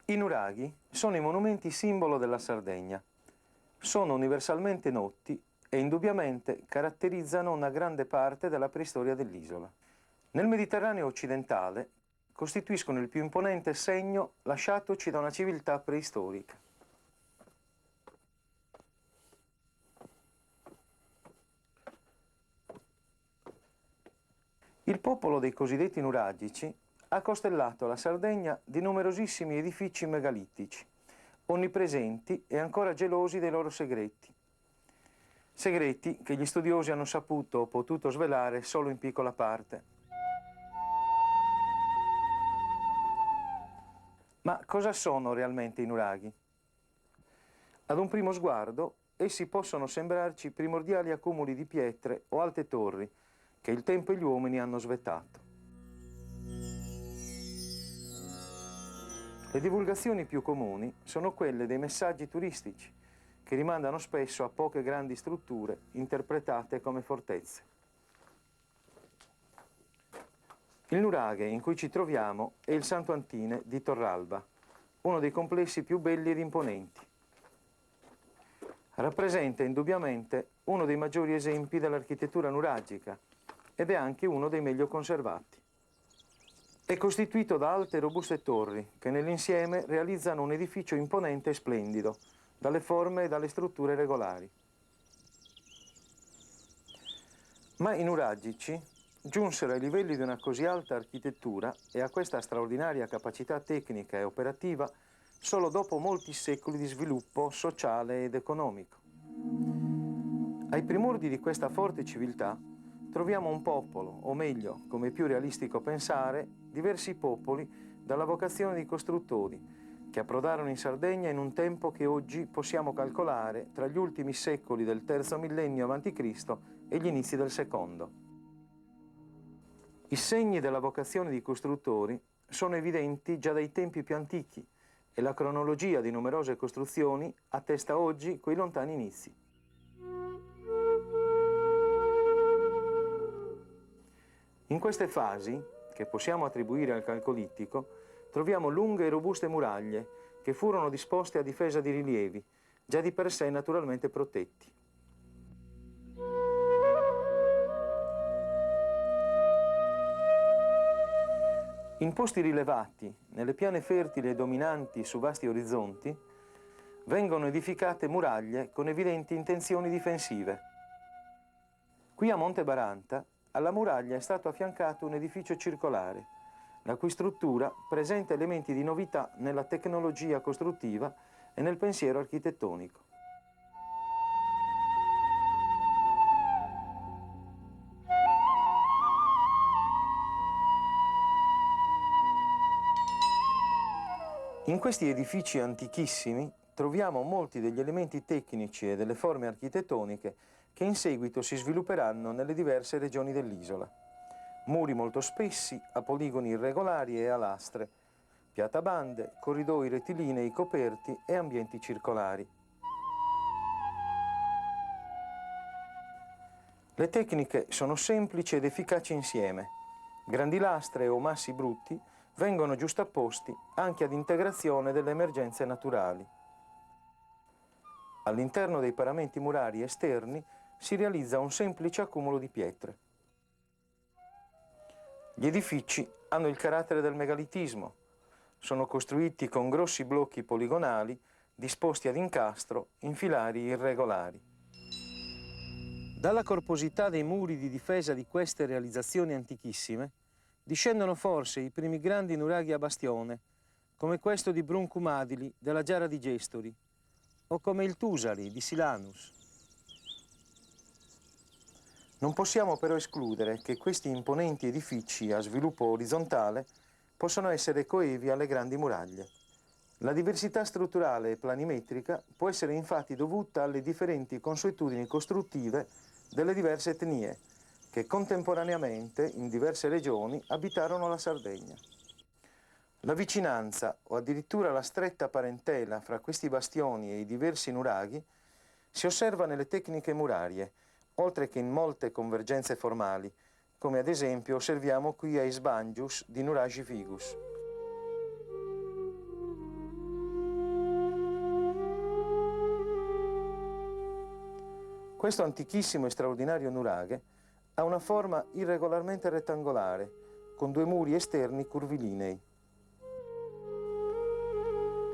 I nuraghi sono i monumenti simbolo della Sardegna. Sono universalmente noti e indubbiamente caratterizzano una grande parte della preistoria dell'isola. Nel Mediterraneo occidentale costituiscono il più imponente segno lasciatoci da una civiltà preistorica. Il popolo dei cosiddetti nuragici ha costellato la Sardegna di numerosissimi edifici megalitici, onnipresenti e ancora gelosi dei loro segreti. Segreti che gli studiosi hanno saputo o potuto svelare solo in piccola parte. Ma cosa sono realmente i nuraghi? Ad un primo sguardo, essi possono sembrarci primordiali accumuli di pietre o alte torri che il tempo e gli uomini hanno svetato. Le divulgazioni più comuni sono quelle dei messaggi turistici, che rimandano spesso a poche grandi strutture interpretate come fortezze. Il nuraghe in cui ci troviamo è il Santo Antine di Torralba, uno dei complessi più belli ed imponenti. Rappresenta indubbiamente uno dei maggiori esempi dell'architettura nuragica ed è anche uno dei meglio conservati. È costituito da alte e robuste torri che nell'insieme realizzano un edificio imponente e splendido, dalle forme e dalle strutture regolari. Ma i nuragici giunsero ai livelli di una così alta architettura e a questa straordinaria capacità tecnica e operativa solo dopo molti secoli di sviluppo sociale ed economico. Ai primordi di questa forte civiltà troviamo un popolo, o meglio, come è più realistico pensare, diversi popoli dalla vocazione di costruttori, che approdarono in Sardegna in un tempo che oggi possiamo calcolare tra gli ultimi secoli del terzo millennio a.C. e gli inizi del secondo. I segni della vocazione di costruttori sono evidenti già dai tempi più antichi e la cronologia di numerose costruzioni attesta oggi quei lontani inizi. In queste fasi, che possiamo attribuire al Calcolittico, troviamo lunghe e robuste muraglie che furono disposte a difesa di rilievi, già di per sé naturalmente protetti. In posti rilevati, nelle piane fertili e dominanti su vasti orizzonti, vengono edificate muraglie con evidenti intenzioni difensive. Qui a Monte Baranta, alla muraglia è stato affiancato un edificio circolare, la cui struttura presenta elementi di novità nella tecnologia costruttiva e nel pensiero architettonico. In questi edifici antichissimi troviamo molti degli elementi tecnici e delle forme architettoniche che in seguito si svilupperanno nelle diverse regioni dell'isola. Muri molto spessi, a poligoni irregolari e a lastre, piatabande, corridoi rettilinei coperti e ambienti circolari. Le tecniche sono semplici ed efficaci insieme. Grandi lastre o massi brutti vengono giustapposti anche ad integrazione delle emergenze naturali. All'interno dei paramenti murari esterni si realizza un semplice accumulo di pietre. Gli edifici hanno il carattere del megalitismo. Sono costruiti con grossi blocchi poligonali disposti ad incastro in filari irregolari. Dalla corposità dei muri di difesa di queste realizzazioni antichissime discendono forse i primi grandi nuraghi a bastione, come questo di Bruncumadili della Giara di Gestori, o come il Tusari di Silanus. Non possiamo però escludere che questi imponenti edifici a sviluppo orizzontale possano essere coevi alle grandi muraglie. La diversità strutturale e planimetrica può essere infatti dovuta alle differenti consuetudini costruttive delle diverse etnie, che contemporaneamente in diverse regioni abitarono la Sardegna. La vicinanza o addirittura la stretta parentela fra questi bastioni e i diversi nuraghi si osserva nelle tecniche murarie, oltre che in molte convergenze formali, come ad esempio osserviamo qui a Isbangius di Nuragi Figus. Questo antichissimo e straordinario nuraghe ha una forma irregolarmente rettangolare, con due muri esterni curvilinei.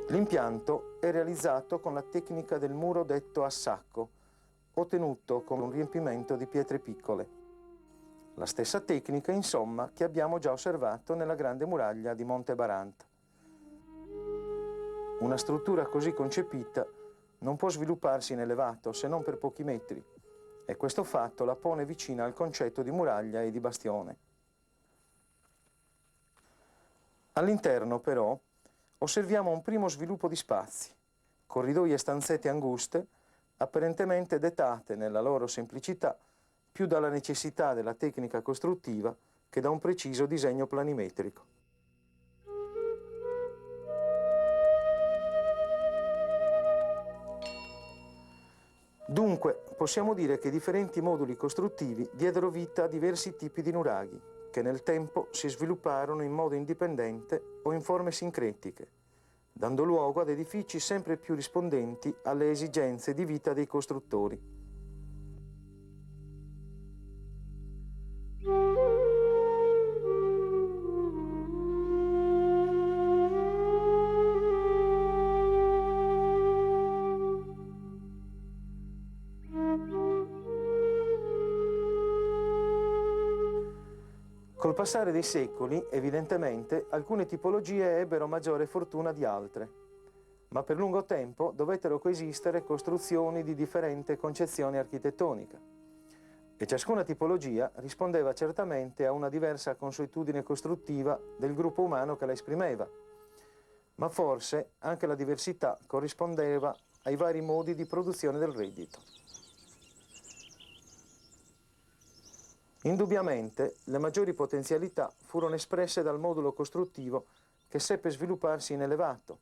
L'impianto è realizzato con la tecnica del muro detto a sacco, ottenuto con un riempimento di pietre piccole. La stessa tecnica, insomma, che abbiamo già osservato nella grande muraglia di Monte Barant. Una struttura così concepita non può svilupparsi in elevato se non per pochi metri, e questo fatto la pone vicina al concetto di muraglia e di bastione. All'interno, però, osserviamo un primo sviluppo di spazi, corridoi e stanzette anguste, apparentemente dettate nella loro semplicità più dalla necessità della tecnica costruttiva che da un preciso disegno planimetrico. Dunque, possiamo dire che differenti moduli costruttivi diedero vita a diversi tipi di nuraghi, che nel tempo si svilupparono in modo indipendente o in forme sincretiche, dando luogo ad edifici sempre più rispondenti alle esigenze di vita dei costruttori. Col passare dei secoli, evidentemente, alcune tipologie ebbero maggiore fortuna di altre, ma per lungo tempo dovettero coesistere costruzioni di differente concezione architettonica, e ciascuna tipologia rispondeva certamente a una diversa consuetudine costruttiva del gruppo umano che la esprimeva, ma forse anche la diversità corrispondeva ai vari modi di produzione del reddito. Indubbiamente, le maggiori potenzialità furono espresse dal modulo costruttivo che seppe svilupparsi in elevato,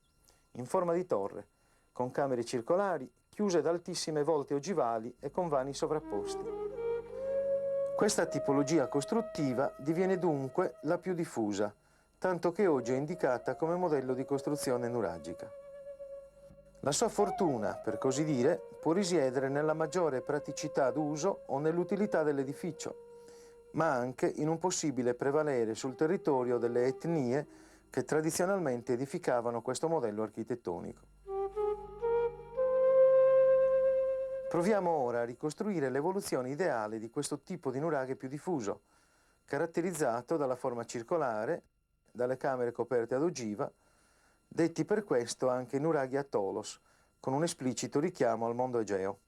in forma di torre, con camere circolari, chiuse da altissime volte ogivali e con vani sovrapposti. Questa tipologia costruttiva diviene dunque la più diffusa, tanto che oggi è indicata come modello di costruzione nuragica. La sua fortuna, per così dire, può risiedere nella maggiore praticità d'uso o nell'utilità dell'edificio, ma anche in un possibile prevalere sul territorio delle etnie che tradizionalmente edificavano questo modello architettonico. Proviamo ora a ricostruire l'evoluzione ideale di questo tipo di nuraghe più diffuso, caratterizzato dalla forma circolare, dalle camere coperte ad ogiva, detti per questo anche nuraghi a tolos, con un esplicito richiamo al mondo egeo.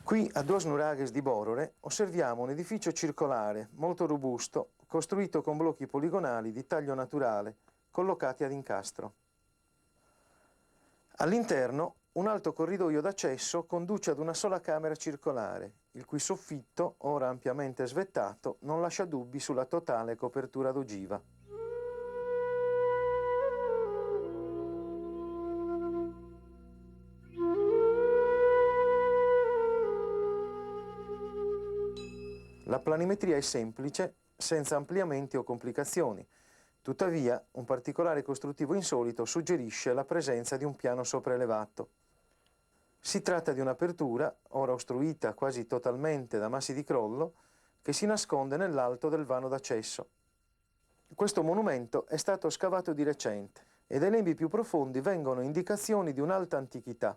Qui a Dos Nuraghes di Borore osserviamo un edificio circolare molto robusto, costruito con blocchi poligonali di taglio naturale, collocati ad incastro. All'interno un alto corridoio d'accesso conduce ad una sola camera circolare, il cui soffitto, ora ampiamente svettato, non lascia dubbi sulla totale copertura d'ogiva. La planimetria è semplice, senza ampliamenti o complicazioni. Tuttavia, un particolare costruttivo insolito suggerisce la presenza di un piano sopraelevato. Si tratta di un'apertura, ora ostruita quasi totalmente da massi di crollo, che si nasconde nell'alto del vano d'accesso. Questo monumento è stato scavato di recente e dai lembi più profondi vengono indicazioni di un'alta antichità.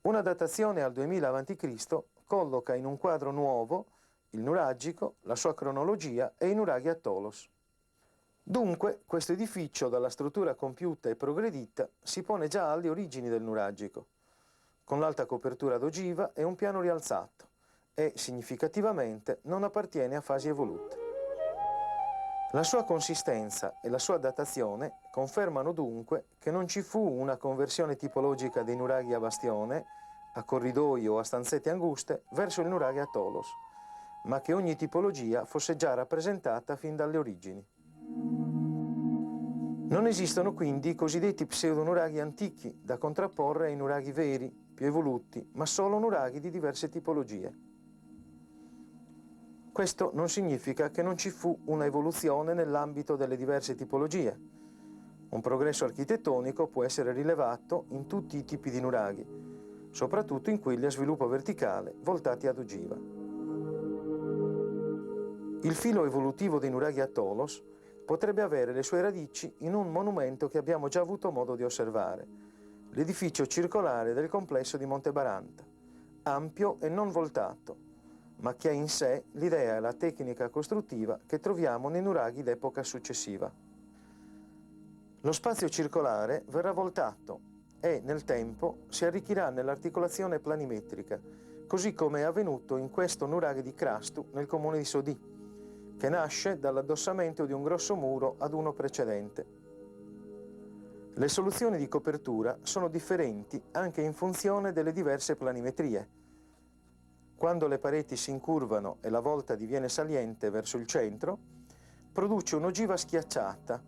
Una datazione al 2000 a.C. colloca in un quadro nuovo il nuragico, la sua cronologia e i nuraghi a tolos. Dunque, questo edificio, dalla struttura compiuta e progredita, si pone già alle origini del nuragico, con l'alta copertura d'ogiva e un piano rialzato, e, significativamente, non appartiene a fasi evolute. La sua consistenza e la sua datazione confermano dunque che non ci fu una conversione tipologica dei nuraghi a bastione, a corridoio o a stanzette anguste, verso il nuraghi a tolos, ma che ogni tipologia fosse già rappresentata fin dalle origini. Non esistono quindi i cosiddetti pseudonuraghi antichi da contrapporre ai nuraghi veri, più evoluti, ma solo nuraghi di diverse tipologie. Questo non significa che non ci fu una evoluzione nell'ambito delle diverse tipologie. Un progresso architettonico può essere rilevato in tutti i tipi di nuraghi, soprattutto in quelli a sviluppo verticale voltati ad ogiva. Il filo evolutivo dei nuraghi a Tolos potrebbe avere le sue radici in un monumento che abbiamo già avuto modo di osservare, l'edificio circolare del complesso di Monte Baranta, ampio e non voltato, ma che ha in sé l'idea e la tecnica costruttiva che troviamo nei nuraghi d'epoca successiva. Lo spazio circolare verrà voltato e, nel tempo, si arricchirà nell'articolazione planimetrica, così come è avvenuto in questo nuraghe di Crastu nel comune di Sodì, che nasce dall'addossamento di un grosso muro ad uno precedente. Le soluzioni di copertura sono differenti anche in funzione delle diverse planimetrie. Quando le pareti si incurvano e la volta diviene saliente verso il centro, produce un'ogiva schiacciata,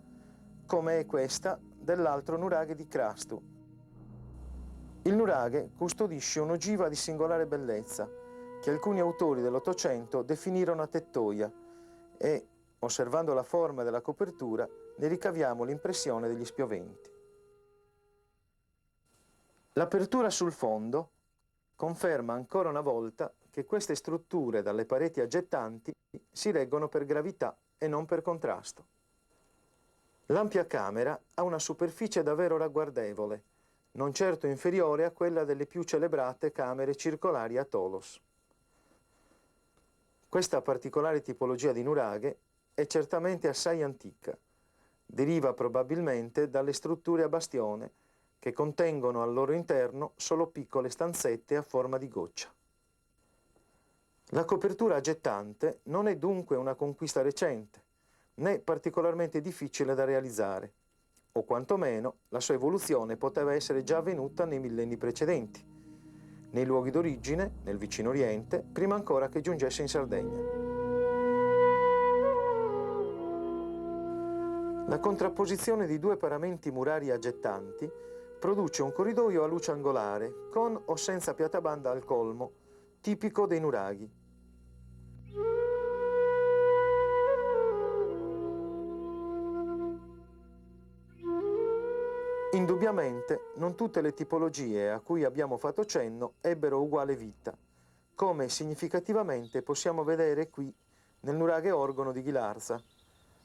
come è questa dell'altro nuraghe di Crastu. Il nuraghe custodisce un'ogiva di singolare bellezza, che alcuni autori dell'Ottocento definirono a tettoia, e, osservando la forma della copertura, ne ricaviamo l'impressione degli spioventi. L'apertura sul fondo conferma ancora una volta che queste strutture dalle pareti aggettanti si reggono per gravità e non per contrasto. L'ampia camera ha una superficie davvero ragguardevole, non certo inferiore a quella delle più celebrate camere circolari a Tolos. Questa particolare tipologia di nuraghe è certamente assai antica. Deriva probabilmente dalle strutture a bastione, che contengono al loro interno solo piccole stanzette a forma di goccia. La copertura aggettante non è dunque una conquista recente, né particolarmente difficile da realizzare, o quantomeno la sua evoluzione poteva essere già avvenuta nei millenni precedenti, nei luoghi d'origine, nel vicino Oriente, prima ancora che giungesse in Sardegna. La contrapposizione di due paramenti murari aggettanti produce un corridoio a luce angolare, con o senza piatabanda al colmo, tipico dei nuraghi. Indubbiamente non tutte le tipologie a cui abbiamo fatto cenno ebbero uguale vita, come significativamente possiamo vedere qui nel nuraghe orgono di Ghilarza,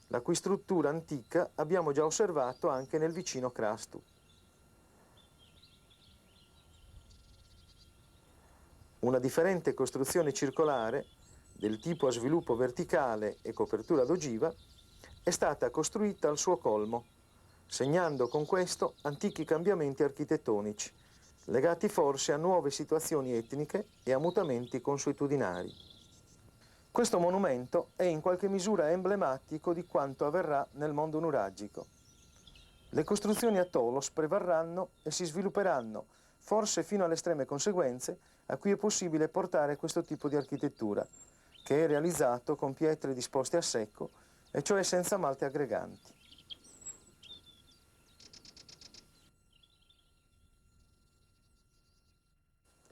la cui struttura antica abbiamo già osservato anche nel vicino Crastu. Una differente costruzione circolare, del tipo a sviluppo verticale e copertura d'ogiva, è stata costruita al suo colmo, segnando con questo antichi cambiamenti architettonici, legati forse a nuove situazioni etniche e a mutamenti consuetudinari. Questo monumento è in qualche misura emblematico di quanto avverrà nel mondo nuragico. Le costruzioni a Tolos prevarranno e si svilupperanno, forse fino alle estreme conseguenze a cui è possibile portare questo tipo di architettura, che è realizzato con pietre disposte a secco, e cioè senza malte aggreganti.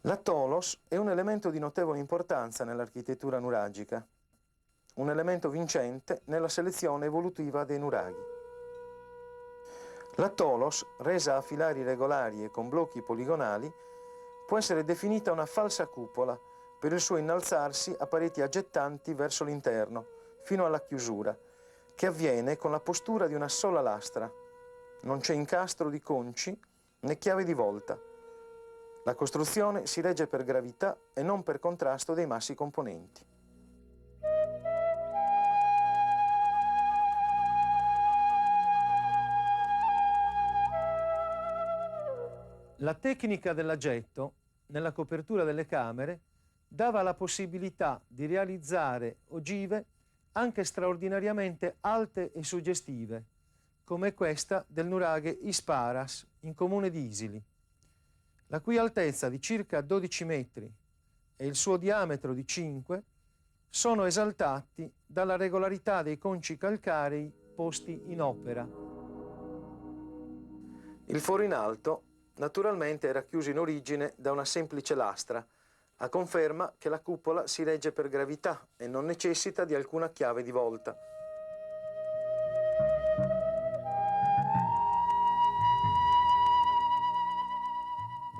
La Tolos è un elemento di notevole importanza nell'architettura nuragica, un elemento vincente nella selezione evolutiva dei nuraghi. La Tolos, resa a filari regolari e con blocchi poligonali, può essere definita una falsa cupola per il suo innalzarsi a pareti aggettanti verso l'interno, fino alla chiusura, che avviene con la postura di una sola lastra. Non c'è incastro di conci né chiave di volta. La costruzione si regge per gravità e non per contrasto dei massi componenti. La tecnica dell'aggetto nella copertura delle camere dava la possibilità di realizzare ogive anche straordinariamente alte e suggestive, come questa del nuraghe Isparas, in comune di Isili, la cui altezza di circa 12 metri e il suo diametro di 5 sono esaltati dalla regolarità dei conci calcarei posti in opera. Il foro in alto naturalmente era chiuso in origine da una semplice lastra, a conferma che la cupola si regge per gravità e non necessita di alcuna chiave di volta.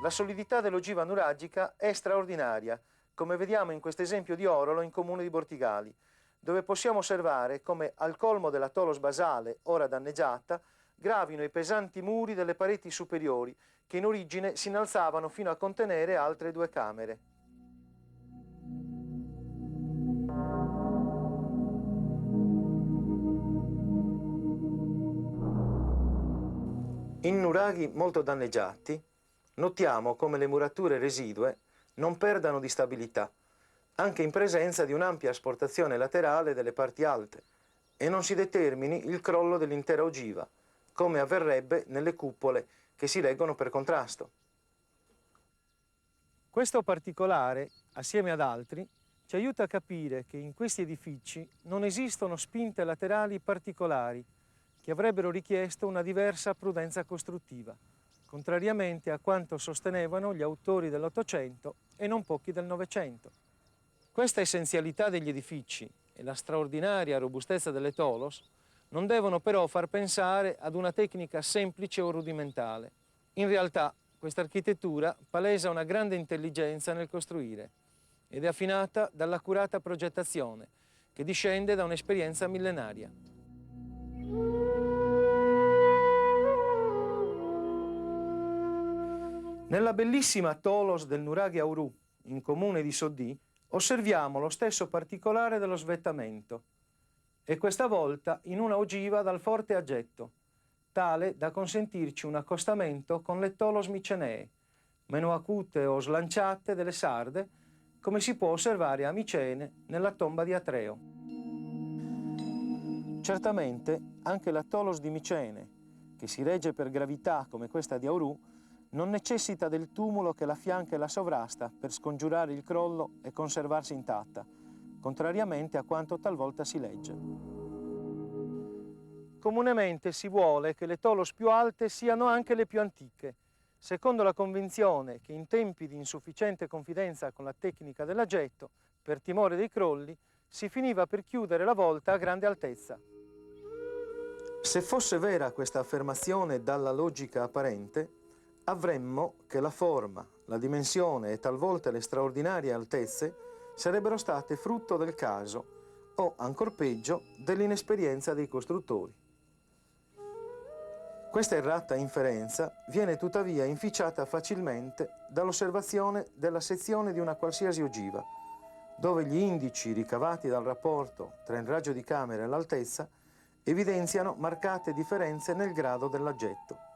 La solidità dell'ogiva nuragica è straordinaria, come vediamo in questo esempio di Orolo in comune di Bortigali, dove possiamo osservare come al colmo della tolos basale, ora danneggiata, gravino i pesanti muri delle pareti superiori, che in origine si innalzavano fino a contenere altre 2 camere. In nuraghi molto danneggiati, notiamo come le murature residue non perdano di stabilità, anche in presenza di un'ampia asportazione laterale delle parti alte, e non si determini il crollo dell'intera ogiva, come avverrebbe nelle cupole che si reggono per contrasto. Questo particolare, assieme ad altri, ci aiuta a capire che in questi edifici non esistono spinte laterali particolari che avrebbero richiesto una diversa prudenza costruttiva, contrariamente a quanto sostenevano gli autori dell'Ottocento e non pochi del Novecento. Questa essenzialità degli edifici e la straordinaria robustezza delle tolos non devono però far pensare ad una tecnica semplice o rudimentale. In realtà, questa architettura palesa una grande intelligenza nel costruire ed è affinata dall'accurata progettazione che discende da un'esperienza millenaria. Nella bellissima tolos del Nuraghi Aurù, in comune di Soddì, osserviamo lo stesso particolare dello svettamento, e questa volta in una ogiva dal forte aggetto, tale da consentirci un accostamento con le tolos micenee, meno acute o slanciate delle sarde, come si può osservare a Micene nella tomba di Atreo. Certamente anche la tolos di Micene, che si regge per gravità come questa di Aurù, non necessita del tumulo che la fianca e la sovrasta per scongiurare il crollo e conservarsi intatta, contrariamente a quanto talvolta si legge. Comunemente si vuole che le tolos più alte siano anche le più antiche, secondo la convinzione che in tempi di insufficiente confidenza con la tecnica dell'aggetto, per timore dei crolli, si finiva per chiudere la volta a grande altezza. Se fosse vera questa affermazione dalla logica apparente, avremmo che la forma, la dimensione e talvolta le straordinarie altezze sarebbero state frutto del caso o, ancor peggio, dell'inesperienza dei costruttori. Questa errata inferenza viene tuttavia inficiata facilmente dall'osservazione della sezione di una qualsiasi ogiva, dove gli indici ricavati dal rapporto tra il raggio di camera e l'altezza evidenziano marcate differenze nel grado dell'aggetto.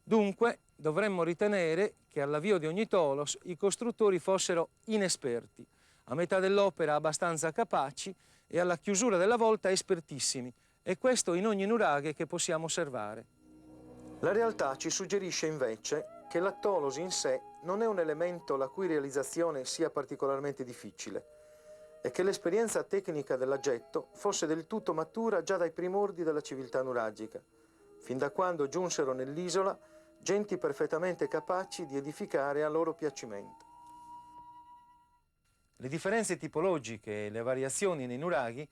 Dunque, dovremmo ritenere che all'avvio di ogni tolos i costruttori fossero inesperti, a metà dell'opera abbastanza capaci e alla chiusura della volta espertissimi, e questo in ogni nuraghe che possiamo osservare. La realtà ci suggerisce invece che la tolos in sé non è un elemento la cui realizzazione sia particolarmente difficile e che l'esperienza tecnica dell'aggetto fosse del tutto matura già dai primordi della civiltà nuragica, fin da quando giunsero nell'isola genti perfettamente capaci di edificare a loro piacimento. Le differenze tipologiche e le variazioni nei nuraghi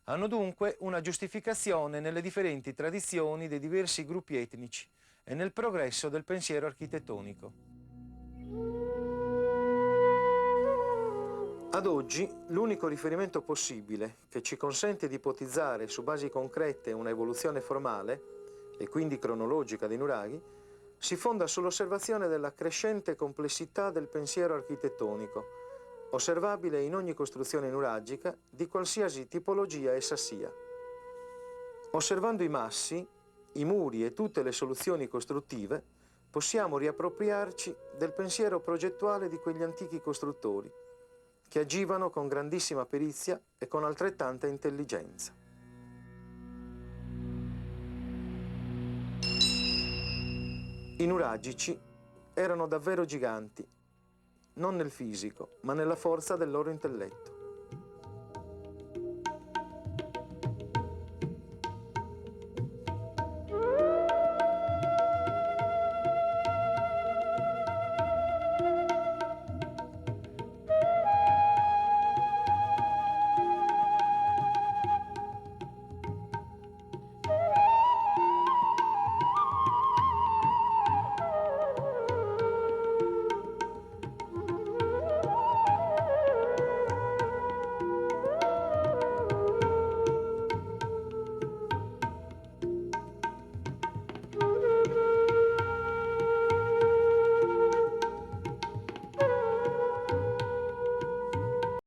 hanno dunque una giustificazione nelle differenti tradizioni dei diversi gruppi etnici e nel progresso del pensiero architettonico. Ad oggi, l'unico riferimento possibile che ci consente di ipotizzare su basi concrete una evoluzione formale, e quindi cronologica dei nuraghi, si fonda sull'osservazione della crescente complessità del pensiero architettonico, osservabile in ogni costruzione nuragica di qualsiasi tipologia essa sia. Osservando i massi, i muri e tutte le soluzioni costruttive, possiamo riappropriarci del pensiero progettuale di quegli antichi costruttori, che agivano con grandissima perizia e con altrettanta intelligenza. I nuragici erano davvero giganti, non nel fisico, ma nella forza del loro intelletto.